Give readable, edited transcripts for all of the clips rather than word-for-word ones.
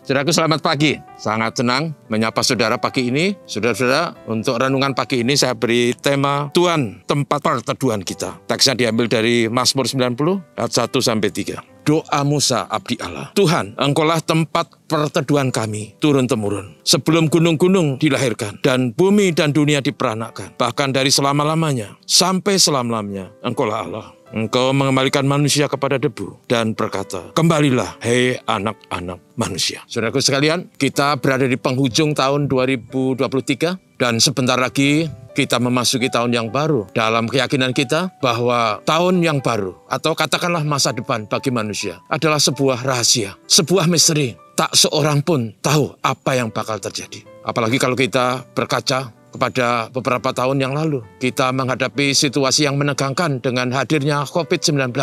Saudaraku, selamat pagi. Sangat senang menyapa saudara pagi ini. Saudara-saudara, untuk renungan pagi ini saya beri tema Tuhan tempat perteduhan kita. Teksnya diambil dari Mazmur 90 ayat 1-3. Doa Musa abdi Allah. Tuhan, Engkaulah tempat perteduhan kami turun-temurun. Sebelum gunung-gunung dilahirkan dan bumi dan dunia diperanakkan. Bahkan dari selama-lamanya sampai selama-lamanya Engkaulah Allah. Engkau mengembalikan manusia kepada debu dan berkata, kembalilah, hei anak-anak manusia. Saudaraku sekalian, kita berada di penghujung tahun 2023 dan sebentar lagi kita memasuki tahun yang baru. Dalam keyakinan kita bahwa tahun yang baru atau katakanlah masa depan bagi manusia adalah sebuah rahasia, sebuah misteri. Tak seorang pun tahu apa yang bakal terjadi. Apalagi kalau kita berkaca pada beberapa tahun yang lalu, kita menghadapi situasi yang menegangkan dengan hadirnya COVID-19.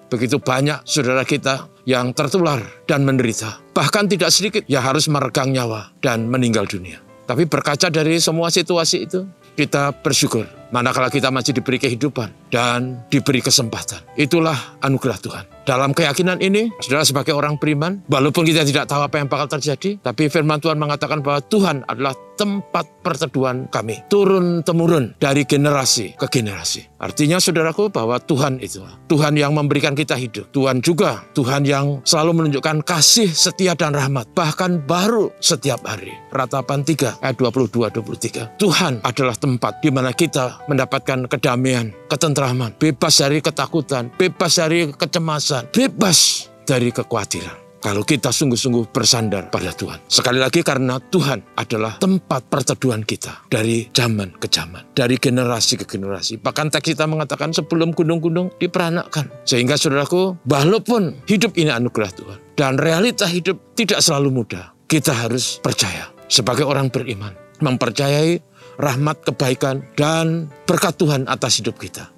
Begitu banyak saudara kita yang tertular dan menderita. Bahkan tidak sedikit yang harus meregang nyawa dan meninggal dunia. Tapi berkaca dari semua situasi itu, kita bersyukur manakala kita masih diberi kehidupan dan diberi kesempatan. Itulah anugerah Tuhan. Dalam keyakinan ini, saudara sebagai orang beriman, walaupun kita tidak tahu apa yang bakal terjadi, tapi firman Tuhan mengatakan bahwa Tuhan adalah tempat perteduhan kami. Turun-temurun dari generasi ke generasi. Artinya saudaraku bahwa Tuhan itu, Tuhan yang memberikan kita hidup. Tuhan juga, Tuhan yang selalu menunjukkan kasih, setia dan rahmat. Bahkan baru setiap hari. Ratapan 3 ayat 22-23. Tuhan adalah tempat di mana kita mendapatkan kedamaian, ketentraman, bebas dari ketakutan, bebas dari kecemasan, bebas dari kekhawatiran. Kalau kita sungguh-sungguh bersandar pada Tuhan. Sekali lagi karena Tuhan adalah tempat perteduhan kita dari zaman ke zaman, dari generasi ke generasi. Bahkan teks kita mengatakan sebelum gunung-gunung diperanakkan. Sehingga saudaraku, walaupun hidup ini anugerah Tuhan dan realita hidup tidak selalu mudah, kita harus percaya sebagai orang beriman, mempercayai rahmat, kebaikan, dan berkat Tuhan atas hidup kita.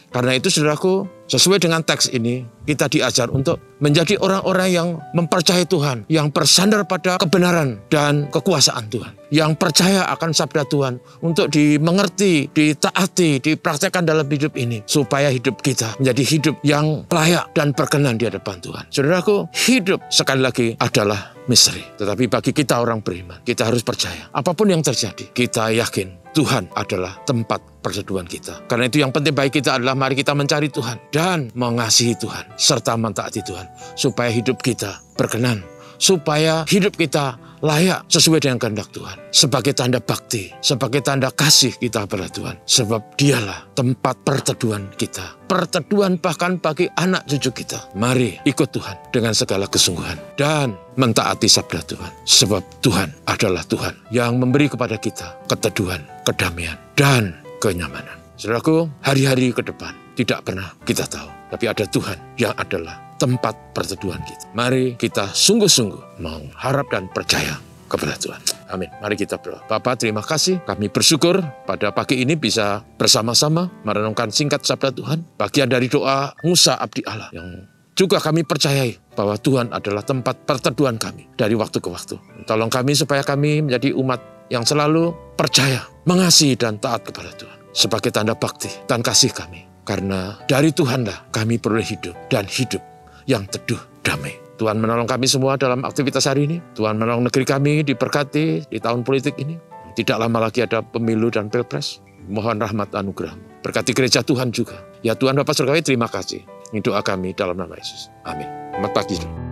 Karena itu saudaraku, sesuai dengan teks ini, kita diajar untuk menjadi orang-orang yang mempercayai Tuhan, yang bersandar pada kebenaran dan kekuasaan Tuhan, yang percaya akan sabda Tuhan untuk dimengerti, ditaati, dipraktekkan dalam hidup ini, supaya hidup kita menjadi hidup yang layak dan berkenan di hadapan Tuhan. Saudaraku, hidup sekali lagi adalah misteri. Tetapi bagi kita orang beriman, kita harus percaya. Apapun yang terjadi, kita yakin Tuhan adalah tempat perteduhan kita. Karena itu yang penting bagi kita adalah mari kita mencari Tuhan dan mengasihi Tuhan serta mentaati Tuhan supaya hidup kita berkenan, supaya hidup kita layak sesuai dengan kehendak Tuhan. Sebagai tanda bakti, sebagai tanda kasih kita pada Tuhan. Sebab dialah tempat perteduhan kita. Perteduhan bahkan bagi anak cucu kita. Mari ikut Tuhan dengan segala kesungguhan dan mentaati sabda Tuhan. Sebab Tuhan adalah Tuhan yang memberi kepada kita keteduhan, kedamaian, dan kenyamanan. Saudaraku, hari-hari ke depan tidak pernah kita tahu. Tapi ada Tuhan yang adalah tempat perteduhan kita. Mari kita sungguh-sungguh mengharap dan percaya kepada Tuhan. Amin. Mari kita berdoa. Bapa, terima kasih. Kami bersyukur pada pagi ini bisa bersama-sama merenungkan singkat sabda Tuhan. Bagian dari doa Musa abdi Allah yang juga kami percayai bahwa Tuhan adalah tempat perteduhan kami dari waktu ke waktu. Tolong kami supaya kami menjadi umat yang selalu percaya, mengasihi dan taat kepada Tuhan. Sebagai tanda bakti dan kasih kami. Karena dari Tuhanlah kami peroleh hidup dan hidup yang teduh damai. Tuhan menolong kami semua dalam aktivitas hari ini. Tuhan menolong negeri kami diberkati di tahun politik ini. Tidak lama lagi ada pemilu dan pilpres. Mohon rahmat anugerah-Mu. Berkati gereja Tuhan juga. Ya Tuhan Bapa Surgawi, terima kasih. Ini doa kami dalam nama Yesus. Amin. Selamat pagi.